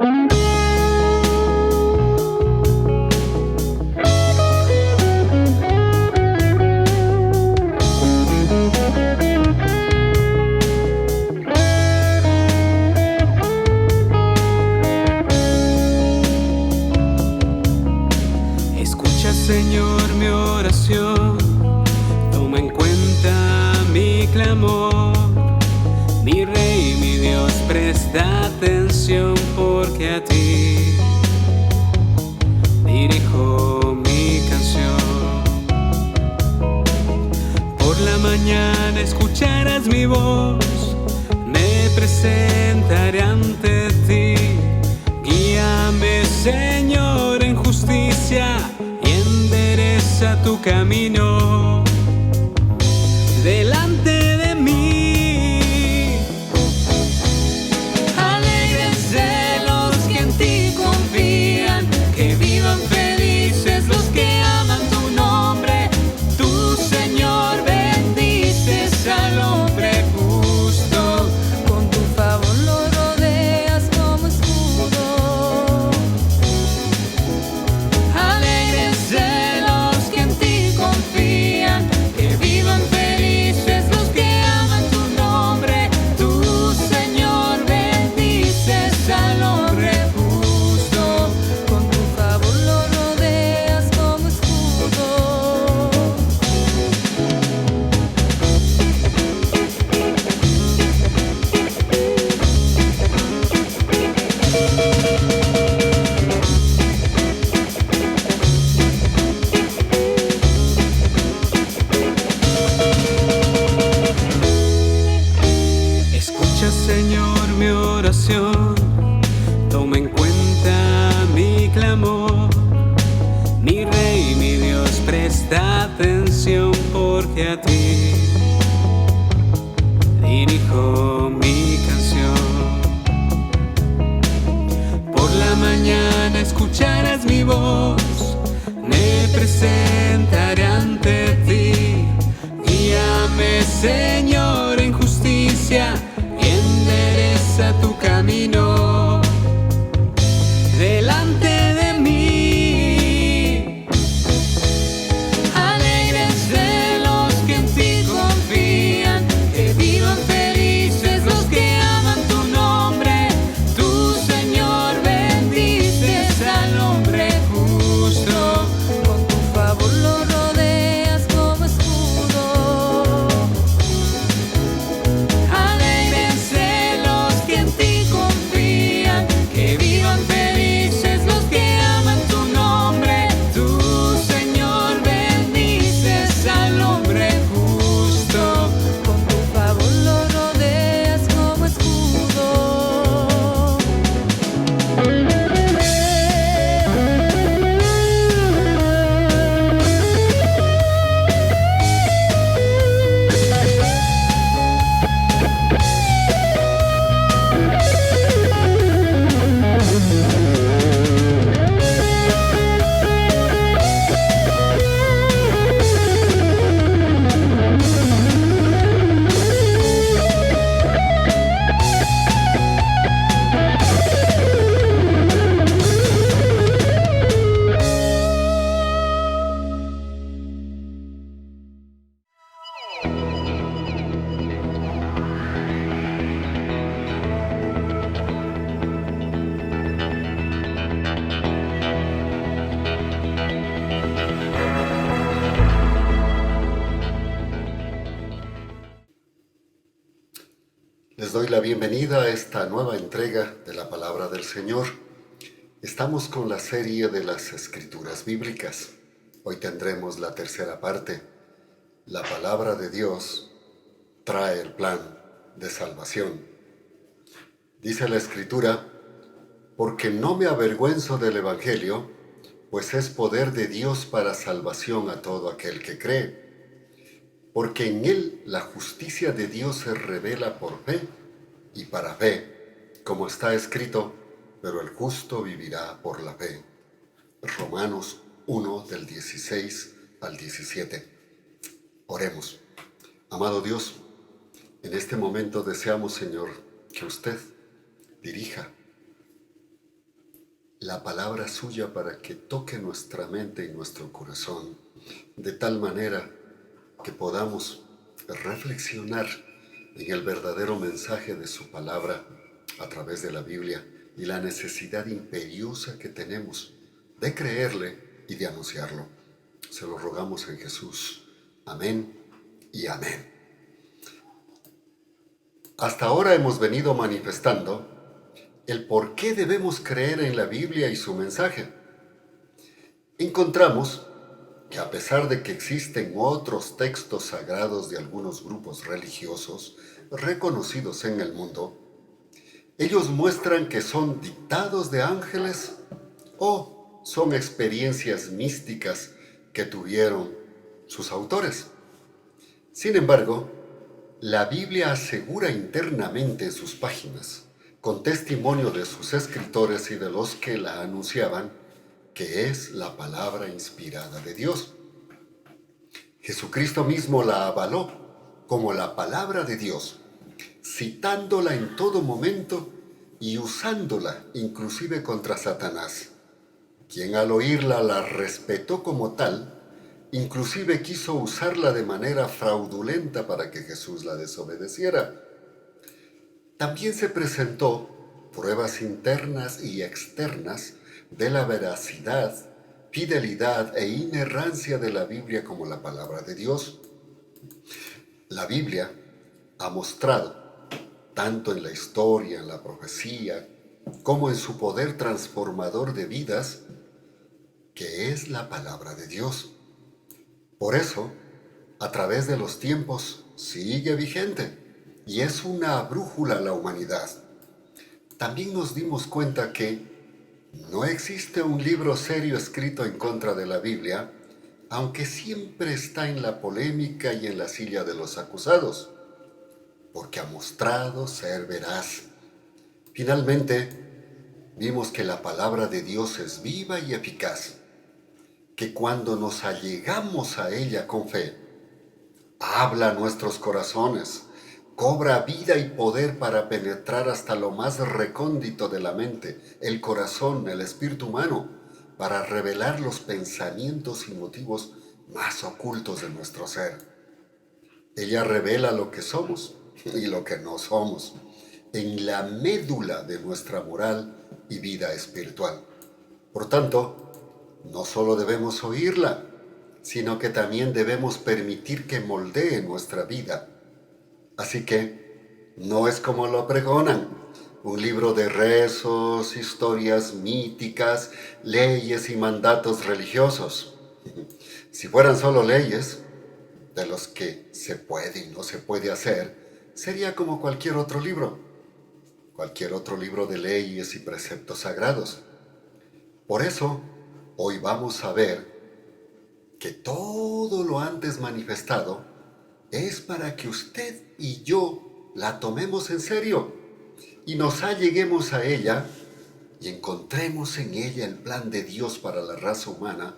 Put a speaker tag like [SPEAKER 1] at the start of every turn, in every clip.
[SPEAKER 1] Escucha, Señor, mi oración, toma en cuenta mi clamor. Mi Rey, mi Dios, presta atención, porque a ti dirijo mi canción. Por la mañana escucharás mi voz, me presentaré ante ti. Guíame, Señor, en justicia y endereza tu camino delante de mí. Alegrense los que en ti confían, que vivan felices los que aman tu nombre. Tú, Señor, bendices al hombre justo,
[SPEAKER 2] Con tu favor lo rodeas como escudo.
[SPEAKER 1] Alégrense los que en ti confían, que vivan felices los que aman tu nombre. Tú, Señor, bendices al hombre justo.
[SPEAKER 2] Con tu favor lo rodeas como escudo.
[SPEAKER 1] Escucha, Señor, mi oración, toma en cuenta mi clamor. Mi Rey, mi Dios, presta atención, porque a ti dirijo mi canción. Por la mañana escucharás mi voz, me presentaré ante ti. Guíame, Señor, en justicia y endereza tu camino delante de mí. Alégrense los que en ti confían, que vivan felices los que aman tu nombre. Tú, Señor, bendices al hombre justo.
[SPEAKER 2] Con tu favor lo rodeas como escudo.
[SPEAKER 1] Alégrense los que en ti confían, que vivan felices los que aman tu nombre. Tú, Señor, bendices al hombre justo.
[SPEAKER 2] Con tu favor lo rodeas como escudo.
[SPEAKER 3] Les doy la bienvenida a esta nueva entrega de la Palabra del Señor. Estamos con la serie de las Escrituras Bíblicas. Hoy tendremos la tercera parte. La Palabra de Dios trae el plan de salvación. Dice la Escritura: porque no me avergüenzo del Evangelio, pues es poder de Dios para salvación a todo aquel que cree. Porque en él la justicia de Dios se revela por fe y para fe, como está escrito: pero el justo vivirá por la fe. Romanos 1, del 16 al 17. Oremos. Amado Dios, en este momento deseamos, Señor, que usted dirija la palabra suya para que toque nuestra mente y nuestro corazón, de tal manera que podamos reflexionar en el verdadero mensaje de su palabra a través de la Biblia y la necesidad imperiosa que tenemos de creerle y de anunciarlo. Se lo rogamos en Jesús. Amén y amén. Hasta ahora hemos venido manifestando el por qué debemos creer en la Biblia y su mensaje. Encontramos que a pesar de que existen otros textos sagrados de algunos grupos religiosos reconocidos en el mundo, ellos muestran que son dictados de ángeles o son experiencias místicas que tuvieron sus autores. Sin embargo, la Biblia asegura internamente en sus páginas, con testimonio de sus escritores y de los que la anunciaban, que es la palabra inspirada de Dios. Jesucristo mismo la avaló como la palabra de Dios, citándola en todo momento y usándola inclusive contra Satanás, quien al oírla la respetó como tal, inclusive quiso usarla de manera fraudulenta para que Jesús la desobedeciera. También se presentó pruebas internas y externas de la veracidad, fidelidad e inerrancia de la Biblia como la palabra de Dios. La Biblia ha mostrado, tanto en la historia, en la profecía, como en su poder transformador de vidas, que es la palabra de Dios. Por eso, a través de los tiempos, sigue vigente y es una brújula a la humanidad. También nos dimos cuenta que no existe un libro serio escrito en contra de la Biblia, aunque siempre está en la polémica y en la silla de los acusados, porque ha mostrado ser veraz. Finalmente, vimos que la palabra de Dios es viva y eficaz, que cuando nos allegamos a ella con fe, habla a nuestros corazones, cobra vida y poder para penetrar hasta lo más recóndito de la mente, el corazón, el espíritu humano, para revelar los pensamientos y motivos más ocultos de nuestro ser. Ella revela lo que somos y lo que no somos, en la médula de nuestra moral y vida espiritual. Por tanto, no solo debemos oírla, sino que también debemos permitir que moldee nuestra vida. Así que no es como lo pregonan, un libro de rezos, historias míticas, leyes y mandatos religiosos. Si fueran solo leyes, de los que se puede y no se puede hacer, sería como cualquier otro libro de leyes y preceptos sagrados. Por eso, hoy vamos a ver que todo lo antes manifestado es para que usted y yo la tomemos en serio y nos alleguemos a ella y encontremos en ella el plan de Dios para la raza humana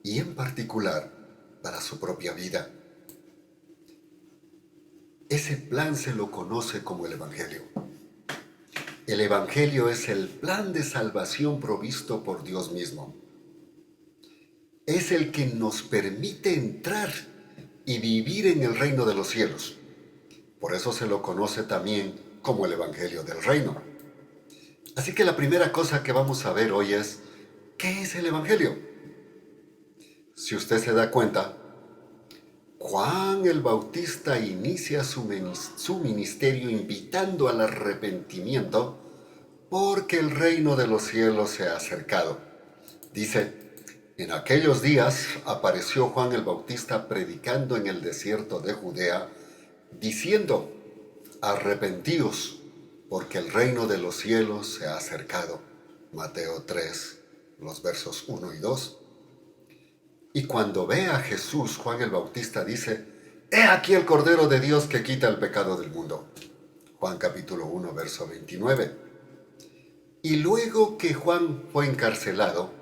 [SPEAKER 3] y en particular para su propia vida. Ese plan se lo conoce como el Evangelio. El Evangelio es el plan de salvación provisto por Dios mismo. Es el que nos permite entrar y vivir en el reino de los cielos. Por eso se lo conoce también como el Evangelio del Reino. Así que la primera cosa que vamos a ver hoy es, ¿qué es el Evangelio? Si usted se da cuenta, Juan el Bautista inicia su ministerio invitando al arrepentimiento porque el reino de los cielos se ha acercado. Dice, en aquellos días apareció Juan el Bautista predicando en el desierto de Judea, diciendo, arrepentíos, porque el reino de los cielos se ha acercado. Mateo 3, los versos 1 y 2. Y cuando ve a Jesús, Juan el Bautista dice, he aquí el Cordero de Dios que quita el pecado del mundo. Juan capítulo 1, verso 29. Y luego que Juan fue encarcelado,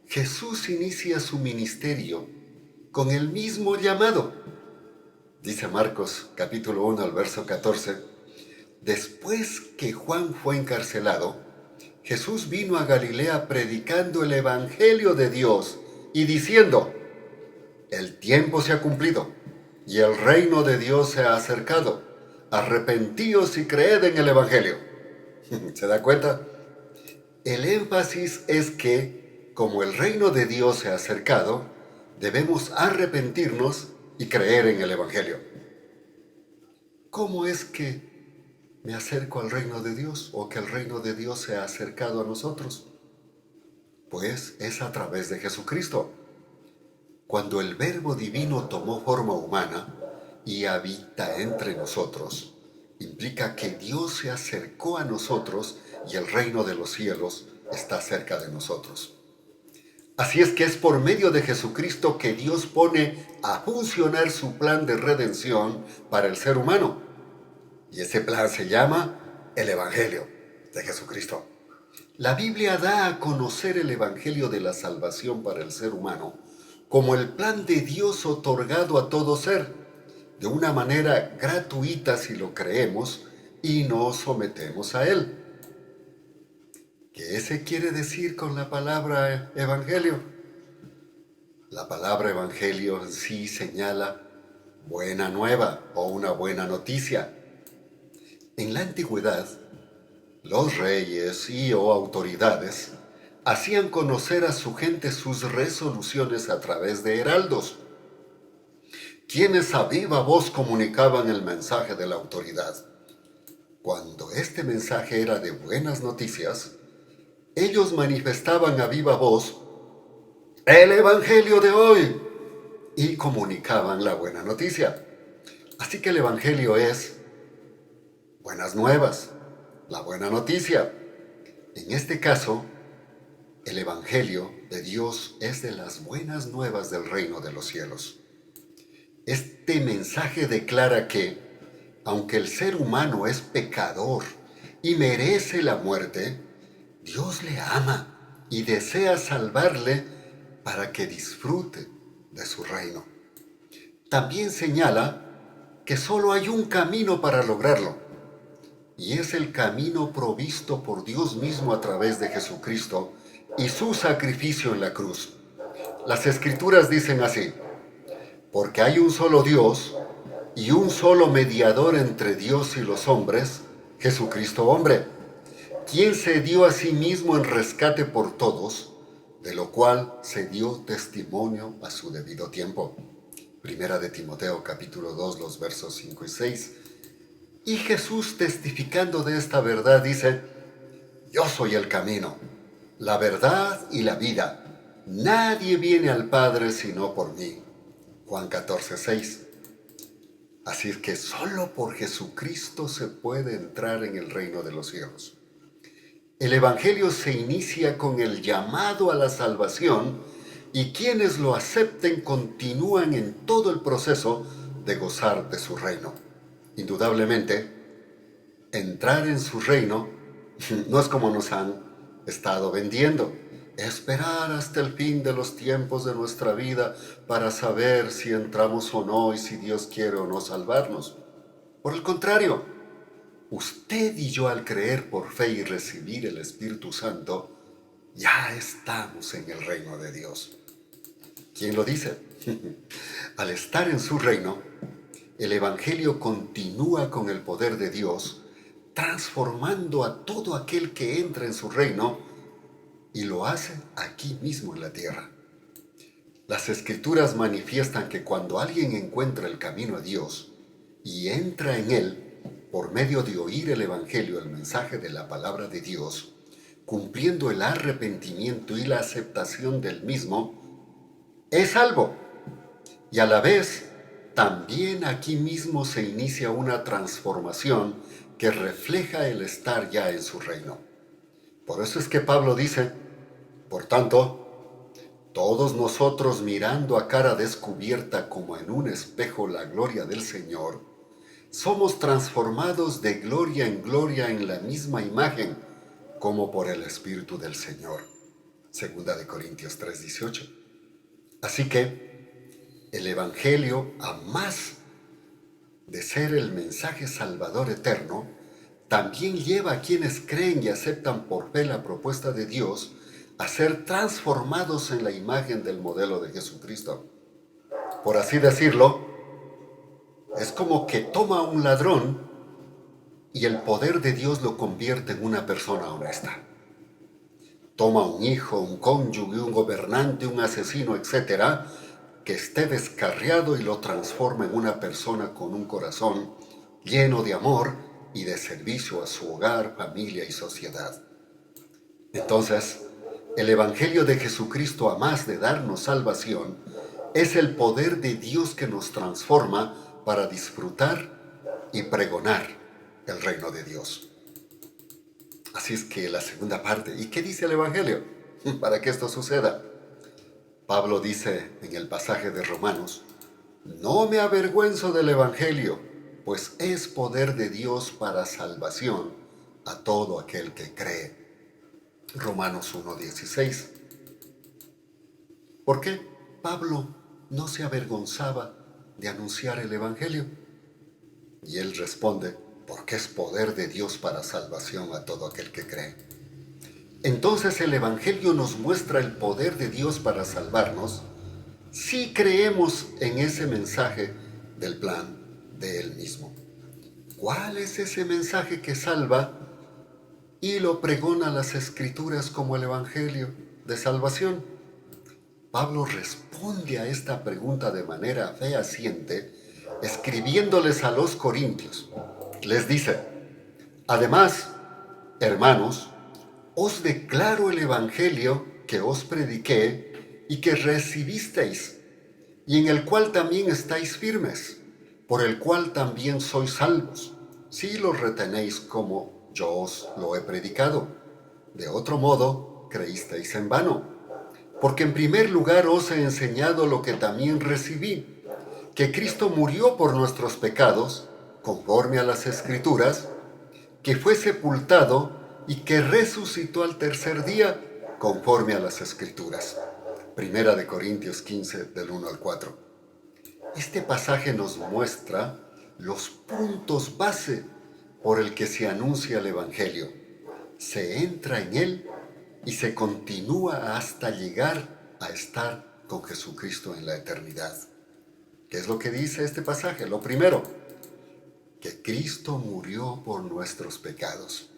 [SPEAKER 3] Jesús inicia su ministerio con el mismo llamado. Dice Marcos capítulo 1, al verso 14, después que Juan fue encarcelado, Jesús vino a Galilea predicando el Evangelio de Dios y diciendo: el tiempo se ha cumplido y el reino de Dios se ha acercado. Arrepentíos y creed en el Evangelio. ¿Se da cuenta? El énfasis es que, como el reino de Dios se ha acercado, debemos arrepentirnos y creer en el Evangelio. ¿Cómo es que me acerco al reino de Dios o que el reino de Dios se ha acercado a nosotros? Pues es a través de Jesucristo. Cuando el Verbo Divino tomó forma humana y habita entre nosotros, implica que Dios se acercó a nosotros y el reino de los cielos está cerca de nosotros. Así es que es por medio de Jesucristo que Dios pone a funcionar su plan de redención para el ser humano. Y ese plan se llama el Evangelio de Jesucristo. La Biblia da a conocer el Evangelio de la salvación para el ser humano como el plan de Dios otorgado a todo ser, de una manera gratuita si lo creemos y nos sometemos a él. ¿Qué se quiere decir con la palabra evangelio? La palabra evangelio en sí señala buena nueva o una buena noticia. En la antigüedad, los reyes o autoridades hacían conocer a su gente sus resoluciones a través de heraldos, quienes a viva voz comunicaban el mensaje de la autoridad. Cuando este mensaje era de buenas noticias, ellos manifestaban a viva voz el Evangelio de hoy y comunicaban la buena noticia. Así que el Evangelio es buenas nuevas, la buena noticia. En este caso, el Evangelio de Dios es de las buenas nuevas del reino de los cielos. Este mensaje declara que, aunque el ser humano es pecador y merece la muerte, Dios le ama y desea salvarle para que disfrute de su reino. También señala que solo hay un camino para lograrlo, y es el camino provisto por Dios mismo a través de Jesucristo y su sacrificio en la cruz. Las Escrituras dicen así: porque hay un solo Dios y un solo mediador entre Dios y los hombres, Jesucristo hombre, quien se dio a sí mismo en rescate por todos, de lo cual se dio testimonio a su debido tiempo. Primera de Timoteo capítulo 2, los versos 5 y 6. Y Jesús, testificando de esta verdad, dice: yo soy el camino, la verdad y la vida. Nadie viene al Padre sino por mí. Juan 14, 6. Así es que solo por Jesucristo se puede entrar en el reino de los cielos. El Evangelio se inicia con el llamado a la salvación y quienes lo acepten continúan en todo el proceso de gozar de su reino. Indudablemente, entrar en su reino no es como nos han estado vendiendo. Esperar hasta el fin de los tiempos de nuestra vida para saber si entramos o no y si Dios quiere o no salvarnos. Por el contrario, usted y yo, al creer por fe y recibir el Espíritu Santo, ya estamos en el reino de Dios. ¿Quién lo dice? Al estar en su reino, el Evangelio continúa con el poder de Dios, transformando a todo aquel que entra en su reino, y lo hace aquí mismo en la tierra. Las Escrituras manifiestan que cuando alguien encuentra el camino a Dios y entra en él por medio de oír el Evangelio, el mensaje de la palabra de Dios, cumpliendo el arrepentimiento y la aceptación del mismo, es salvo. Y a la vez, también aquí mismo se inicia una transformación que refleja el estar ya en su reino. Por eso es que Pablo dice: por tanto, todos nosotros, mirando a cara descubierta como en un espejo la gloria del Señor, somos transformados de gloria en la misma imagen, como por el Espíritu del Señor. Segunda de Corintios 3:18. Así que el Evangelio, a más de ser el mensaje salvador eterno, también lleva a quienes creen y aceptan por fe la propuesta de Dios a ser transformados en la imagen del modelo de Jesucristo. Por así decirlo, es como que toma a un ladrón y el poder de Dios lo convierte en una persona honesta. Toma a un hijo, un cónyuge, un gobernante, un asesino, etcétera, que esté descarriado y lo transforma en una persona con un corazón lleno de amor y de servicio a su hogar, familia y sociedad. Entonces, el Evangelio de Jesucristo, a más de darnos salvación, es el poder de Dios que nos transforma para disfrutar y pregonar el reino de Dios. Así es que la segunda parte, ¿y qué dice el Evangelio para que esto suceda? Pablo dice en el pasaje de Romanos, no me avergüenzo del Evangelio, pues es poder de Dios para salvación a todo aquel que cree. Romanos 1:16. ¿Por qué Pablo no se avergonzaba de anunciar el Evangelio? Y él responde, porque es poder de Dios para salvación a todo aquel que cree. Entonces el Evangelio nos muestra el poder de Dios para salvarnos si creemos en ese mensaje del plan de Él mismo. ¿Cuál es ese mensaje que salva y lo pregona las Escrituras como el Evangelio de salvación? Pablo responde a esta pregunta de manera fehaciente, escribiéndoles a los corintios. Les dice, además, hermanos, os declaro el Evangelio que os prediqué y que recibisteis, y en el cual también estáis firmes, por el cual también sois salvos, si lo retenéis como yo os lo he predicado. De otro modo, creísteis en vano. Porque en primer lugar os he enseñado lo que también recibí, que Cristo murió por nuestros pecados, conforme a las Escrituras, que fue sepultado y que resucitó al tercer día, conforme a las Escrituras. Primera de Corintios 15, del 1 al 4. Este pasaje nos muestra los puntos base por el que se anuncia el Evangelio. Se entra en él y se continúa hasta llegar a estar con Jesucristo en la eternidad. ¿Qué es lo que dice este pasaje? Lo primero, que Cristo murió por nuestros pecados.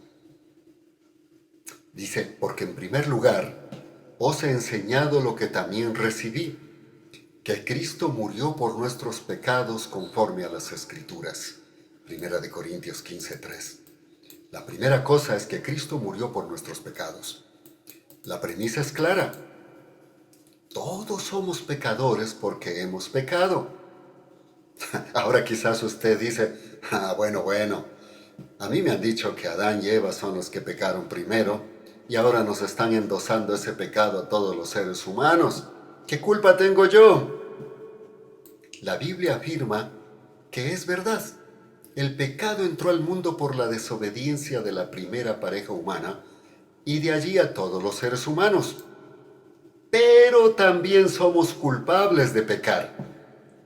[SPEAKER 3] Dice, porque en primer lugar os he enseñado lo que también recibí, que Cristo murió por nuestros pecados conforme a las Escrituras. Primera de Corintios 15:3. La primera cosa es que Cristo murió por nuestros pecados. La premisa es clara. Todos somos pecadores porque hemos pecado. Ahora quizás usted dice, bueno, a mí me han dicho que Adán y Eva son los que pecaron primero y ahora nos están endosando ese pecado a todos los seres humanos. ¿Qué culpa tengo yo? La Biblia afirma que es verdad. El pecado entró al mundo por la desobediencia de la primera pareja humana y de allí a todos los seres humanos. Pero también somos culpables de pecar,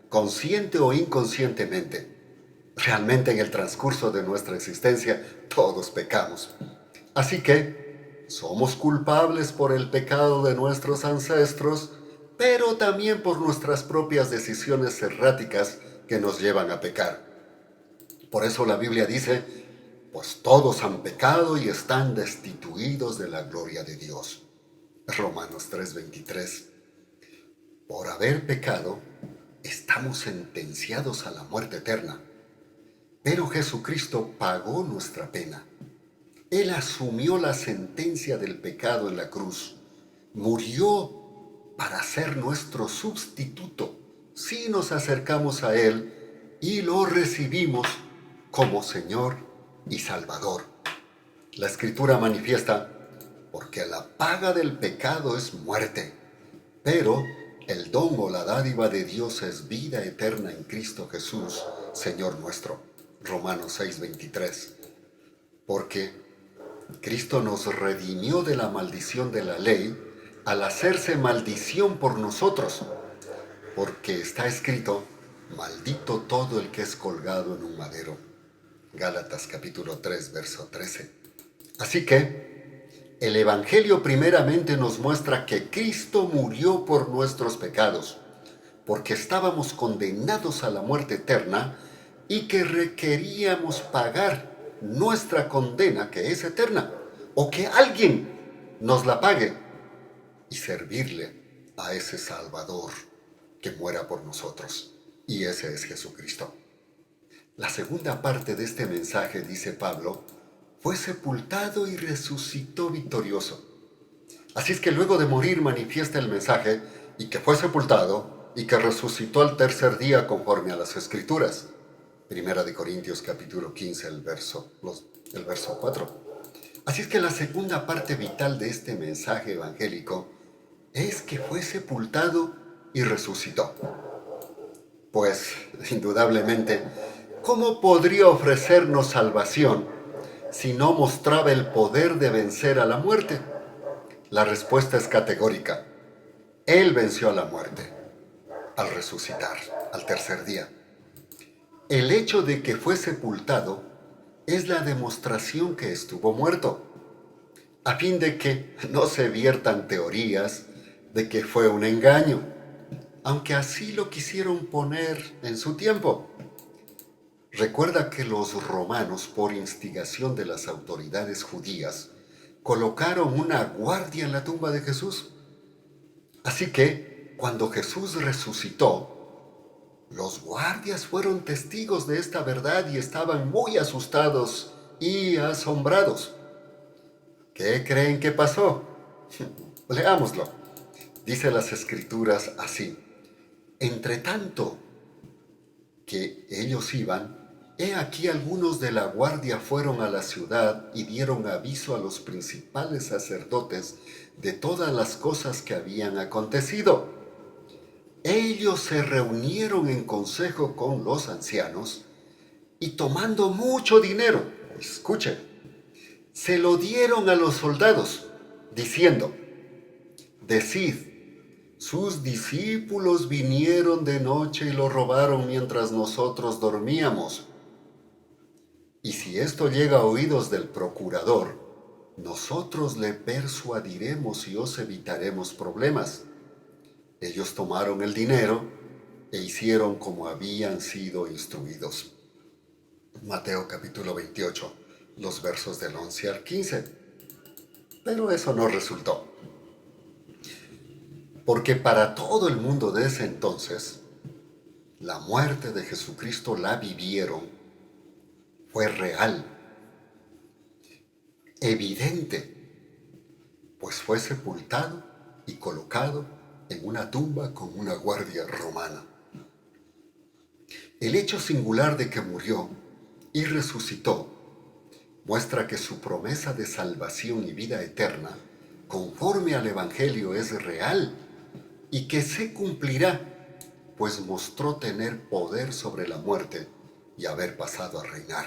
[SPEAKER 3] consciente o inconscientemente. Realmente en el transcurso de nuestra existencia todos pecamos. Así que somos culpables por el pecado de nuestros ancestros, pero también por nuestras propias decisiones erráticas que nos llevan a pecar. Por eso la Biblia dice, pues todos han pecado y están destituidos de la gloria de Dios. Romanos 3:23. Por haber pecado, estamos sentenciados a la muerte eterna. Pero Jesucristo pagó nuestra pena. Él asumió la sentencia del pecado en la cruz. Murió para ser nuestro sustituto si nos acercamos a Él y lo recibimos como Señor y Salvador. La Escritura manifiesta, porque la paga del pecado es muerte, pero el don o la dádiva de Dios es vida eterna en Cristo Jesús, Señor nuestro. Romanos 6:23. Porque Cristo nos redimió de la maldición de la ley al hacerse maldición por nosotros, porque está escrito, maldito todo el que es colgado en un madero. Gálatas capítulo 3, verso 13. Así que el Evangelio primeramente nos muestra que Cristo murió por nuestros pecados, porque estábamos condenados a la muerte eterna y que requeríamos pagar nuestra condena, que es eterna, o que alguien nos la pague y servirle a ese Salvador que muera por nosotros. Y ese es Jesucristo. La segunda parte de este mensaje, dice Pablo, fue sepultado y resucitó victorioso. Así es que luego de morir manifiesta el mensaje y que fue sepultado y que resucitó al tercer día conforme a las Escrituras. Primera de Corintios capítulo 15, el verso 4. Así es que la segunda parte vital de este mensaje evangélico es que fue sepultado y resucitó. Pues, indudablemente, ¿cómo podría ofrecernos salvación si no mostraba el poder de vencer a la muerte? La respuesta es categórica. Él venció a la muerte al resucitar, al tercer día. El hecho de que fue sepultado es la demostración que estuvo muerto, a fin de que no se viertan teorías de que fue un engaño, aunque así lo quisieron poner en su tiempo. Recuerda que los romanos, por instigación de las autoridades judías, colocaron una guardia en la tumba de Jesús. Así que, cuando Jesús resucitó, los guardias fueron testigos de esta verdad y estaban muy asustados y asombrados. ¿Qué creen que pasó? Leámoslo. Dice las Escrituras así: entre tanto que ellos iban, he aquí algunos de la guardia fueron a la ciudad y dieron aviso a los principales sacerdotes de todas las cosas que habían acontecido. Ellos se reunieron en consejo con los ancianos y tomando mucho dinero, escuchen, se lo dieron a los soldados, diciendo: decid, sus discípulos vinieron de noche y lo robaron mientras nosotros dormíamos. Y si esto llega a oídos del procurador, nosotros le persuadiremos y os evitaremos problemas. Ellos tomaron el dinero e hicieron como habían sido instruidos. Mateo capítulo 28, los versos del 11 al 15. Pero eso no resultó. Porque para todo el mundo de ese entonces, la muerte de Jesucristo la vivieron, fue real, evidente, pues fue sepultado y colocado en una tumba con una guardia romana. El hecho singular de que murió y resucitó muestra que su promesa de salvación y vida eterna, conforme al Evangelio, es real y que se cumplirá, pues mostró tener poder sobre la muerte y haber pasado a reinar.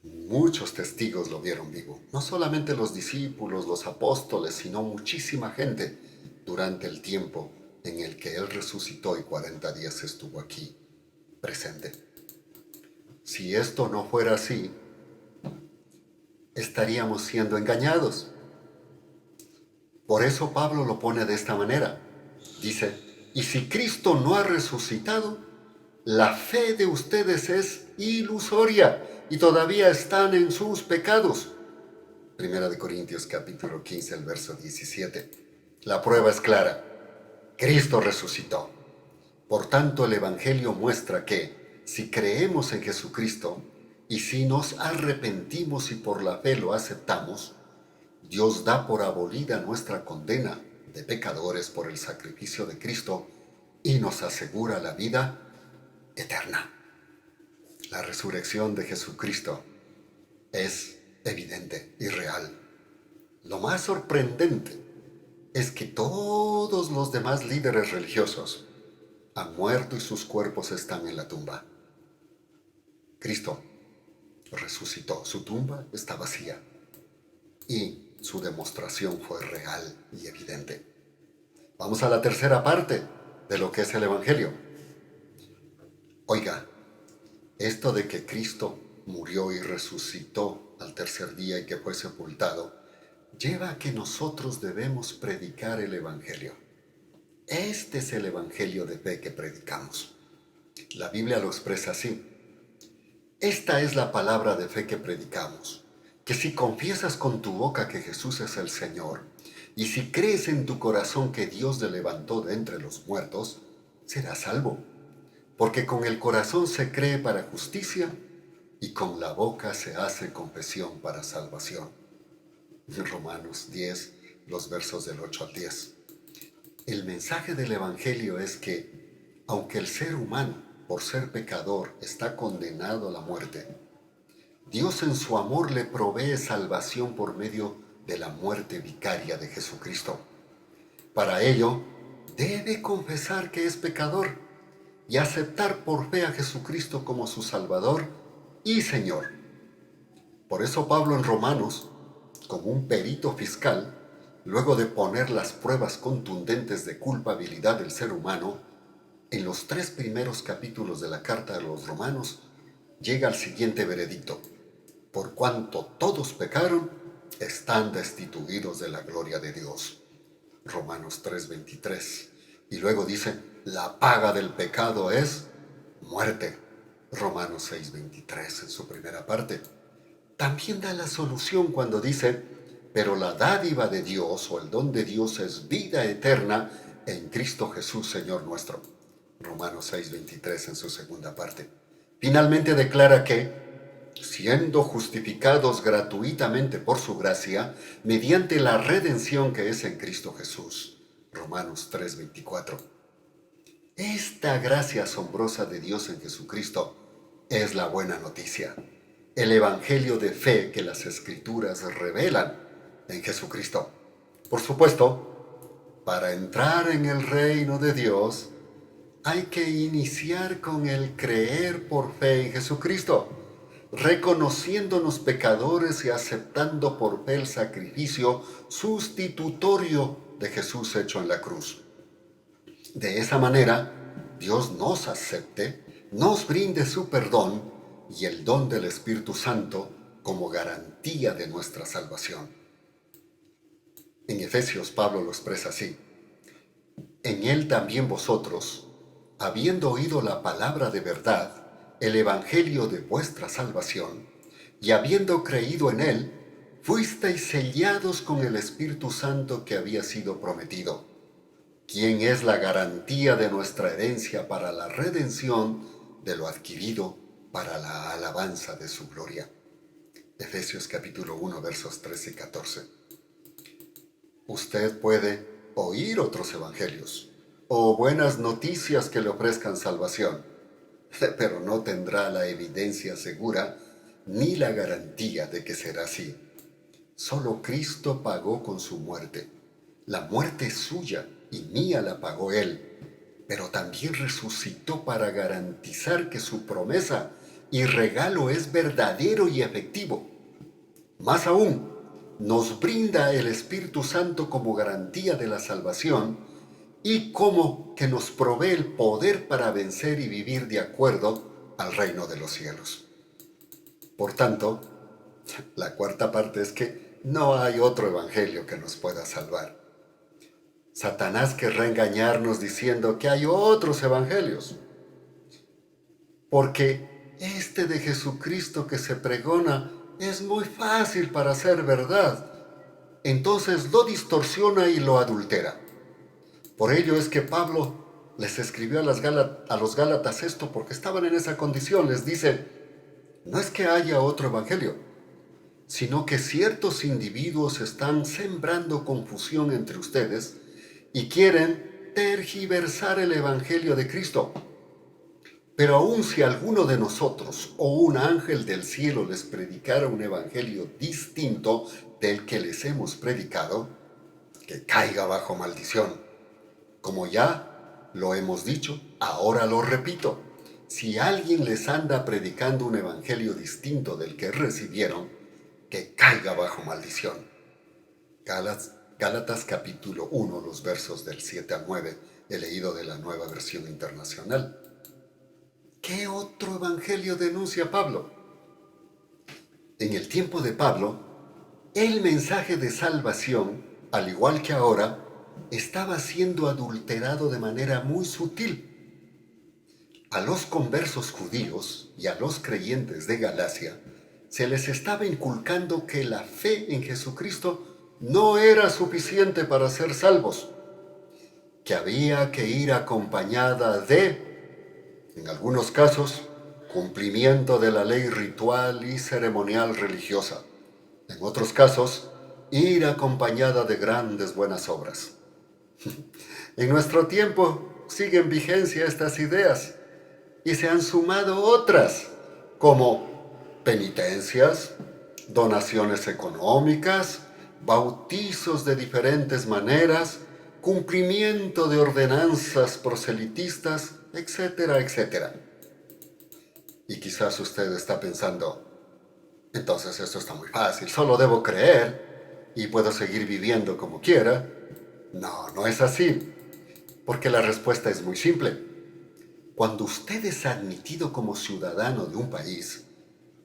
[SPEAKER 3] Muchos testigos lo vieron vivo, no solamente los discípulos, los apóstoles, sino muchísima gente durante el tiempo en el que Él resucitó y 40 días estuvo aquí presente. Si esto no fuera así, estaríamos siendo engañados. Por eso Pablo lo pone de esta manera. Dice: y si Cristo no ha resucitado, la fe de ustedes es ilusoria y todavía están en sus pecados. Primera de Corintios capítulo 15, el verso 17. La prueba es clara. Cristo resucitó. Por tanto, el Evangelio muestra que, si creemos en Jesucristo y si nos arrepentimos y por la fe lo aceptamos, Dios da por abolida nuestra condena de pecadores por el sacrificio de Cristo y nos asegura la vida eterna. La resurrección de Jesucristo es evidente y real. Lo más sorprendente es que todos los demás líderes religiosos han muerto y sus cuerpos están en la tumba. Cristo resucitó, su tumba está vacía y su demostración fue real y evidente. Vamos a la tercera parte de lo que es el Evangelio. Oiga, Esto de que Cristo murió y resucitó al tercer día y que fue sepultado, lleva a que nosotros debemos predicar el Evangelio. Este es el Evangelio de fe que predicamos. La Biblia lo expresa así. Esta es la palabra de fe que predicamos, que si confiesas con tu boca que Jesús es el Señor, y si crees en tu corazón que Dios le levantó de entre los muertos, serás salvo. Porque con el corazón se cree para justicia, y con la boca se hace confesión para salvación. Romanos 10, los versos del 8 al 10. El mensaje del Evangelio es que, aunque el ser humano, por ser pecador, está condenado a la muerte, Dios en su amor le provee salvación por medio de la muerte vicaria de Jesucristo. Para ello, debe confesar que es pecador y aceptar por fe a Jesucristo como su Salvador y Señor. Por eso Pablo en Romanos, como un perito fiscal, luego de poner las pruebas contundentes de culpabilidad del ser humano, en los 3 primeros capítulos de la carta a los Romanos, llega al siguiente veredicto: por cuanto todos pecaron, están destituidos de la gloria de Dios. Romanos 3:23. Y luego dice, la paga del pecado es muerte. Romanos 6:23 en su primera parte. También da la solución cuando dice, pero la dádiva de Dios o el don de Dios es vida eterna en Cristo Jesús, Señor nuestro. Romanos 6:23 en su segunda parte. Finalmente declara que, siendo justificados gratuitamente por su gracia, mediante la redención que es en Cristo Jesús. Romanos 3:24. Esta gracia asombrosa de Dios en Jesucristo es la buena noticia, el evangelio de fe que las Escrituras revelan en Jesucristo. Por supuesto, para entrar en el reino de Dios, hay que iniciar con el creer por fe en Jesucristo, reconociéndonos pecadores y aceptando por fe el sacrificio sustitutorio de Jesús hecho en la cruz. De esa manera, Dios nos acepte, nos brinde su perdón y el don del Espíritu Santo como garantía de nuestra salvación. En Efesios, Pablo lo expresa así: en él también vosotros, habiendo oído la palabra de verdad, el evangelio de vuestra salvación, y habiendo creído en él, fuisteis sellados con el Espíritu Santo que había sido prometido, quien es la garantía de nuestra herencia para la redención de lo adquirido para la alabanza de su gloria. Efesios capítulo 1, versos 13 y 14. Usted puede oír otros evangelios o buenas noticias que le ofrezcan salvación, pero no tendrá la evidencia segura ni la garantía de que será así. Solo Cristo pagó con su muerte. La muerte es suya y mía la pagó Él, pero también resucitó para garantizar que su promesa y regalo es verdadero y efectivo. Más aún, nos brinda el Espíritu Santo como garantía de la salvación y como que nos provee el poder para vencer y vivir de acuerdo al reino de los cielos. Por tanto, la cuarta parte es que no hay otro evangelio que nos pueda salvar. Satanás querrá engañarnos diciendo que hay otros evangelios, porque este de Jesucristo que se pregona es muy fácil para ser verdad. Entonces lo distorsiona y lo adultera. Por ello es que Pablo les escribió a los Gálatas esto, porque estaban en esa condición. Les dice, no es que haya otro evangelio, sino que ciertos individuos están sembrando confusión entre ustedes y quieren tergiversar el evangelio de Cristo. Pero aun si alguno de nosotros o un ángel del cielo les predicara un evangelio distinto del que les hemos predicado, que caiga bajo maldición. Como ya lo hemos dicho, ahora lo repito: si alguien les anda predicando un evangelio distinto del que recibieron, que caiga bajo maldición. Gálatas capítulo 1, los versos del 7 al 9, he leído de la Nueva Versión Internacional. ¿Qué otro evangelio denuncia Pablo? En el tiempo de Pablo, el mensaje de salvación, al igual que ahora, estaba siendo adulterado de manera muy sutil. A los conversos judíos y a los creyentes de Galacia se les estaba inculcando que la fe en Jesucristo no era suficiente para ser salvos, que había que ir acompañada de, en algunos casos, cumplimiento de la ley ritual y ceremonial religiosa. En otros casos, ir acompañada de grandes buenas obras. En nuestro tiempo siguen vigencia estas ideas y se han sumado otras, como penitencias, donaciones económicas, bautizos de diferentes maneras, cumplimiento de ordenanzas proselitistas, etcétera, etcétera. Y quizás usted está pensando, entonces esto está muy fácil, solo debo creer y puedo seguir viviendo como quiera. No, no es así, porque la respuesta es muy simple. Cuando usted es admitido como ciudadano de un país,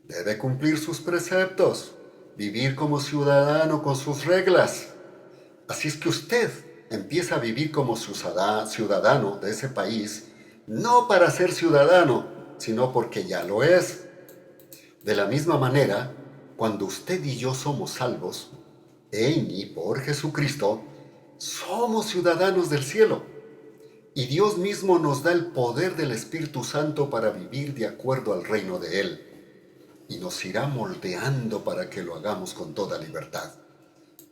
[SPEAKER 3] debe cumplir sus preceptos, vivir como ciudadano con sus reglas. Así es que usted empieza a vivir como ciudadano de ese país, no para ser ciudadano, sino porque ya lo es. De la misma manera, cuando usted y yo somos salvos, en y por Jesucristo, somos ciudadanos del cielo. Y Dios mismo nos da el poder del Espíritu Santo para vivir de acuerdo al reino de Él. Y nos irá moldeando para que lo hagamos con toda libertad.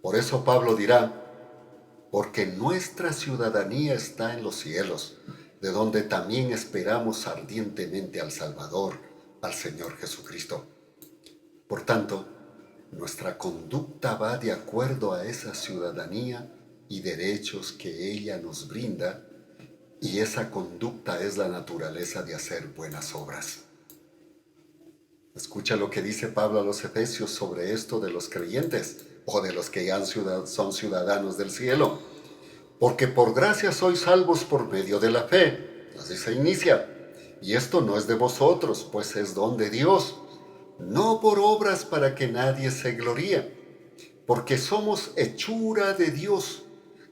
[SPEAKER 3] Por eso Pablo dirá, porque nuestra ciudadanía está en los cielos, de donde también esperamos ardientemente al Salvador, al Señor Jesucristo. Por tanto, nuestra conducta va de acuerdo a esa ciudadanía y derechos que ella nos brinda, y esa conducta es la naturaleza de hacer buenas obras. Escucha lo que dice Pablo a los Efesios sobre esto de los creyentes, o de los que ya son ciudadanos del cielo. Porque por gracia sois salvos por medio de la fe. Así se inicia. Y esto no es de vosotros, pues es don de Dios. No por obras para que nadie se gloríe. Porque somos hechura de Dios,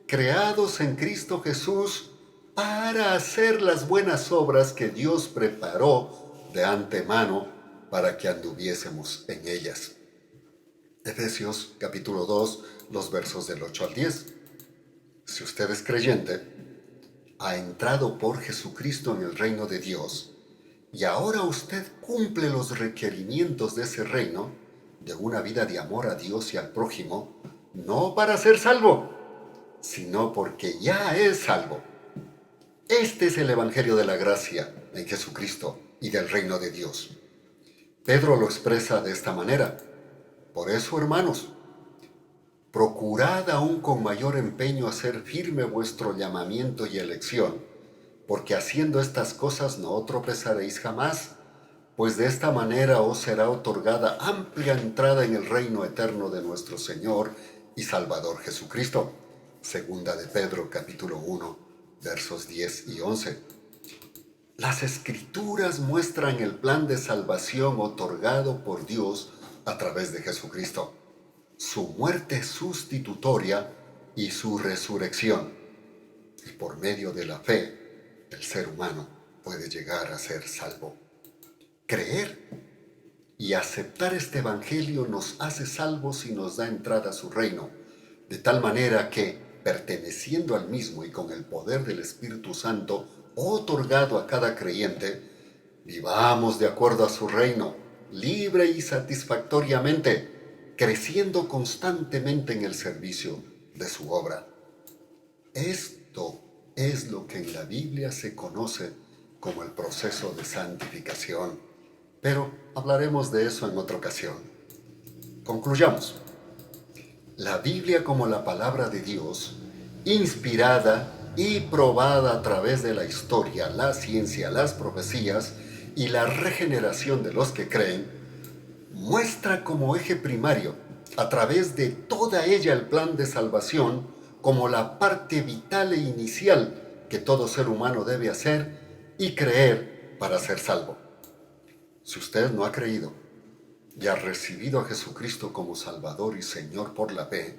[SPEAKER 3] creados en Cristo Jesús, para hacer las buenas obras que Dios preparó de antemano para que anduviésemos en ellas. Efesios capítulo 2, los versos del 8 al 10. Si usted es creyente, ha entrado por Jesucristo en el reino de Dios, y ahora usted cumple los requerimientos de ese reino, de una vida de amor a Dios y al prójimo, no para ser salvo, sino porque ya es salvo. Este es el Evangelio de la gracia en Jesucristo y del reino de Dios. Pedro lo expresa de esta manera. Por eso, hermanos, procurad aún con mayor empeño hacer firme vuestro llamamiento y elección, porque haciendo estas cosas no tropezaréis jamás, pues de esta manera os será otorgada amplia entrada en el reino eterno de nuestro Señor y Salvador Jesucristo. Segunda de Pedro, capítulo 1, versos 10 y 11. Las Escrituras muestran el plan de salvación otorgado por Dios a través de Jesucristo, su muerte sustitutoria y su resurrección. Y por medio de la fe, el ser humano puede llegar a ser salvo. Creer y aceptar este evangelio nos hace salvos y nos da entrada a su reino, de tal manera que, perteneciendo al mismo y con el poder del Espíritu Santo otorgado a cada creyente, vivamos de acuerdo a su reino, libre y satisfactoriamente, creciendo constantemente en el servicio de su obra. Esto es lo que en la Biblia se conoce como el proceso de santificación, pero hablaremos de eso en otra ocasión. Concluyamos. La Biblia como la palabra de Dios, inspirada y probada a través de la historia, la ciencia, las profecías y la regeneración de los que creen, muestra como eje primario, a través de toda ella, el plan de salvación como la parte vital e inicial que todo ser humano debe hacer y creer para ser salvo. Si usted no ha creído y ha recibido a Jesucristo como Salvador y Señor por la fe,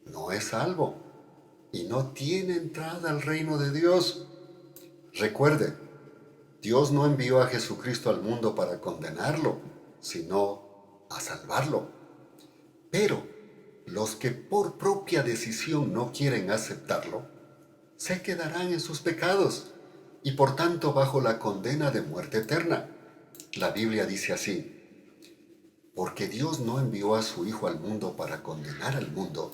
[SPEAKER 3] no es salvo y no tiene entrada al reino de Dios. Recuerde, Dios no envió a Jesucristo al mundo para condenarlo, sino a salvarlo. Pero los que por propia decisión no quieren aceptarlo, se quedarán en sus pecados y por tanto bajo la condena de muerte eterna. La Biblia dice así: porque Dios no envió a su Hijo al mundo para condenar al mundo,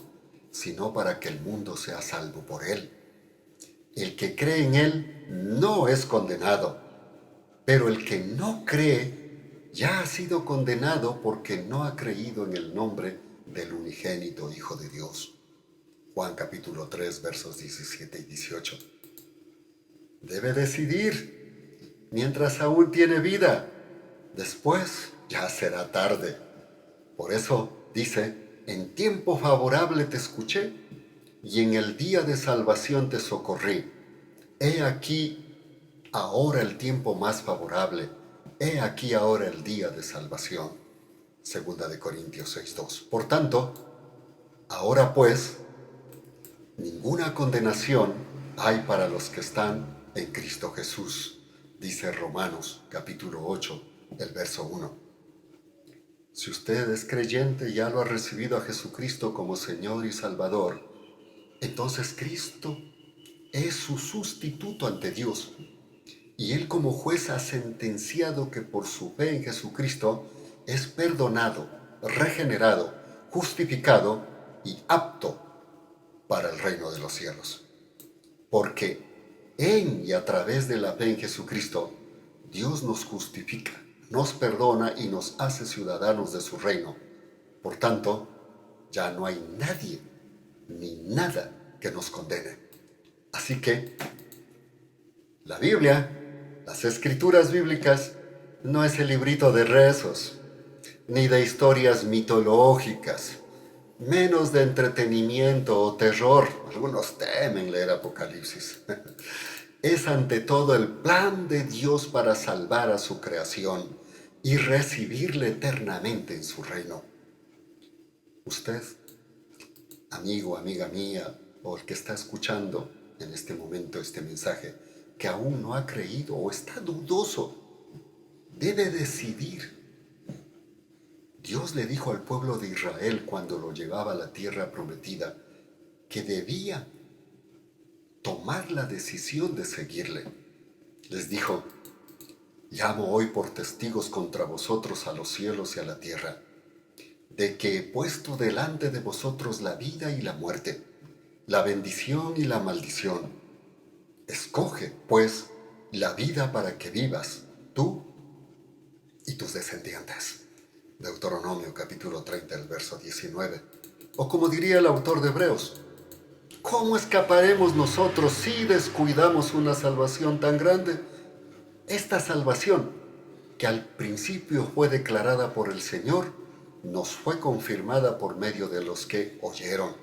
[SPEAKER 3] sino para que el mundo sea salvo por él. El que cree en él no es condenado, pero el que no cree ya ha sido condenado porque no ha creído en el nombre del unigénito Hijo de Dios. Juan capítulo 3, versos 17 y 18. Debe decidir mientras aún tiene vida. Después ya será tarde. Por eso dice: en tiempo favorable te escuché y en el día de salvación te socorrí. He aquí ahora el tiempo más favorable. He aquí ahora el día de salvación. Segunda de Corintios 6:2. Por tanto, ahora pues, ninguna condenación hay para los que están en Cristo Jesús, dice Romanos capítulo 8, el verso 1. Si usted es creyente y ya lo ha recibido a Jesucristo como Señor y Salvador, entonces Cristo es su sustituto ante Dios. Y Él como juez ha sentenciado que por su fe en Jesucristo es perdonado, regenerado, justificado y apto para el reino de los cielos. Porque en y a través de la fe en Jesucristo, Dios nos justifica, nos perdona y nos hace ciudadanos de su reino. Por tanto, ya no hay nadie ni nada que nos condene. Así que la Biblia, las escrituras bíblicas, no es el librito de rezos, ni de historias mitológicas, menos de entretenimiento o terror. Algunos temen leer Apocalipsis. Es ante todo el plan de Dios para salvar a su creación y recibirle eternamente en su reino. Usted, amigo, amiga mía, o el que está escuchando en este momento este mensaje, que aún no ha creído o está dudoso, debe decidir. Dios le dijo al pueblo de Israel cuando lo llevaba a la tierra prometida que debía tomar la decisión de seguirle. Les dijo: llamo hoy por testigos contra vosotros a los cielos y a la tierra, de que he puesto delante de vosotros la vida y la muerte, la bendición y la maldición. Escoge, pues, la vida para que vivas, tú y tus descendientes. Deuteronomio capítulo 30, el verso 19. O como diría el autor de Hebreos: ¿cómo escaparemos nosotros si descuidamos una salvación tan grande? Esta salvación, que al principio fue declarada por el Señor, nos fue confirmada por medio de los que oyeron.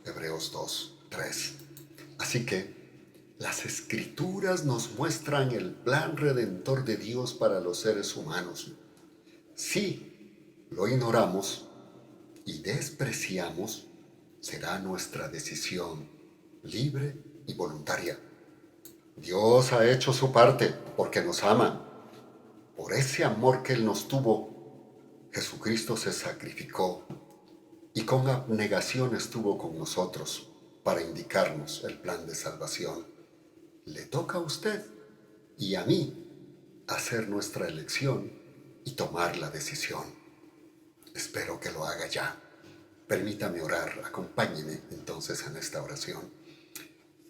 [SPEAKER 3] Hebreos 2, 3. Así que las Escrituras nos muestran el plan redentor de Dios para los seres humanos. Si lo ignoramos y despreciamos, será nuestra decisión libre y voluntaria. Dios ha hecho su parte porque nos ama. Por ese amor que Él nos tuvo, Jesucristo se sacrificó y con abnegación estuvo con nosotros para indicarnos el plan de salvación. Le toca a usted y a mí hacer nuestra elección y tomar la decisión. Espero que lo haga ya. Permítame orar, acompáñeme entonces en esta oración.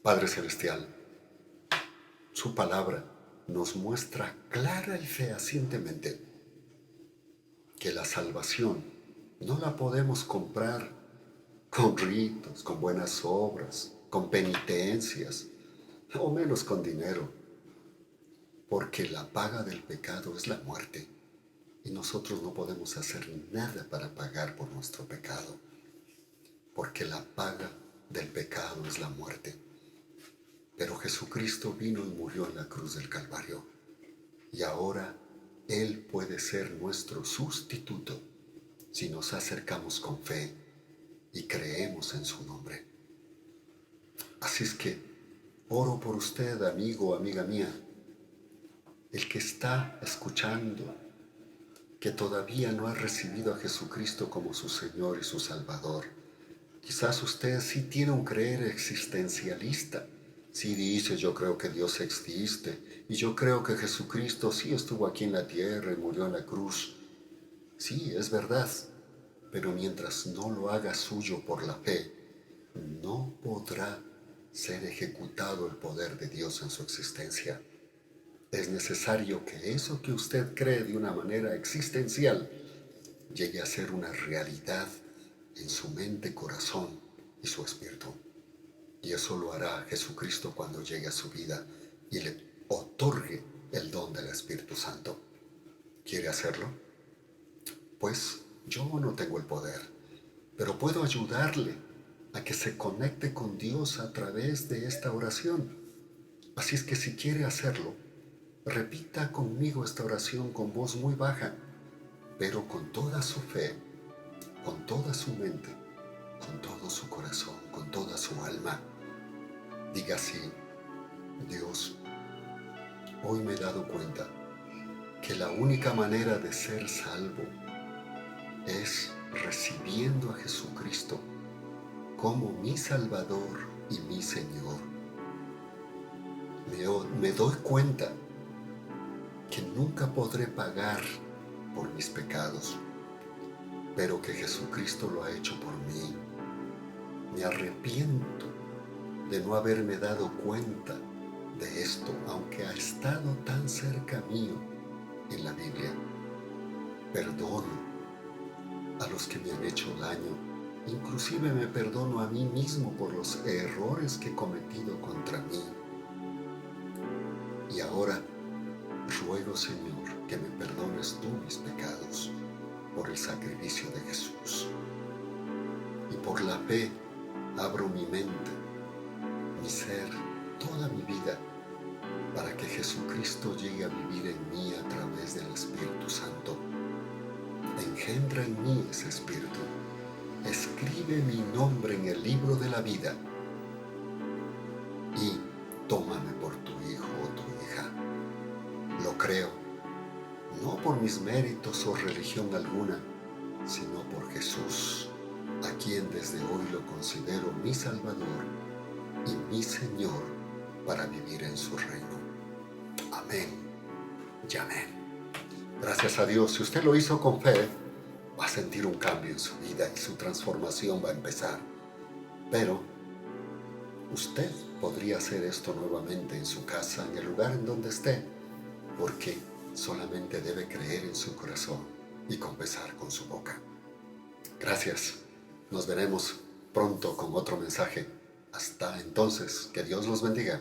[SPEAKER 3] Padre Celestial, su palabra nos muestra clara y fehacientemente que la salvación no la podemos comprar con ritos, con buenas obras, con penitencias, o menos con dinero, porque la paga del pecado es la muerte y nosotros no podemos hacer nada para pagar por nuestro pecado, porque la paga del pecado es la muerte. Pero Jesucristo vino y murió en la cruz del Calvario Y ahora Él puede ser nuestro sustituto si nos acercamos con fe y creemos en su nombre. Así es que oro por usted, amigo, amiga mía, el que está escuchando, que todavía no ha recibido a Jesucristo como su Señor y su Salvador. Quizás usted sí tiene un creer existencialista. Sí dice, yo creo que Dios existe y yo creo que Jesucristo sí estuvo aquí en la tierra y murió en la cruz. Sí, es verdad, pero mientras no lo haga suyo por la fe, no podrá ser ejecutado el poder de Dios en su existencia. Es necesario que eso que usted cree de una manera existencial llegue a ser una realidad en su mente, corazón y su espíritu. Y eso lo hará Jesucristo cuando llegue a su vida y le otorgue el don del Espíritu Santo. ¿Quiere hacerlo? Pues yo no tengo el poder, pero puedo ayudarle a que se conecte con Dios a través de esta oración. Así es que si quiere hacerlo, repita conmigo esta oración con voz muy baja, pero con toda su fe, con toda su mente, con todo su corazón, con toda su alma. Diga así: Dios, hoy me he dado cuenta que la única manera de ser salvo es recibiendo a Jesucristo como mi Salvador y mi Señor. Me doy cuenta que nunca podré pagar por mis pecados, pero que Jesucristo lo ha hecho por mí. Me arrepiento de no haberme dado cuenta de esto, aunque ha estado tan cerca mío en la Biblia. Perdono a los que me han hecho daño, inclusive me perdono a mí mismo por los errores que he cometido contra mí. Y ahora ruego, Señor, que me perdones tú mis pecados por el sacrificio de Jesús. Y por la fe abro mi mente, mi ser, toda mi vida, para que Jesucristo llegue a vivir en mí a través del Espíritu Santo. Engendra en mí ese Espíritu. Escribe mi nombre en el libro de la vida y tómame por tu hijo o tu hija. Lo creo, no por mis méritos o religión alguna, sino por Jesús, a quien desde hoy lo considero mi Salvador y mi Señor para vivir en su reino. Amén y amén. Gracias a Dios, si usted lo hizo con fe, va a sentir un cambio en su vida y su transformación va a empezar. Pero usted podría hacer esto nuevamente en su casa, en el lugar en donde esté, porque solamente debe creer en su corazón y confesar con su boca. Gracias. Nos veremos pronto con otro mensaje. Hasta entonces, que Dios los bendiga.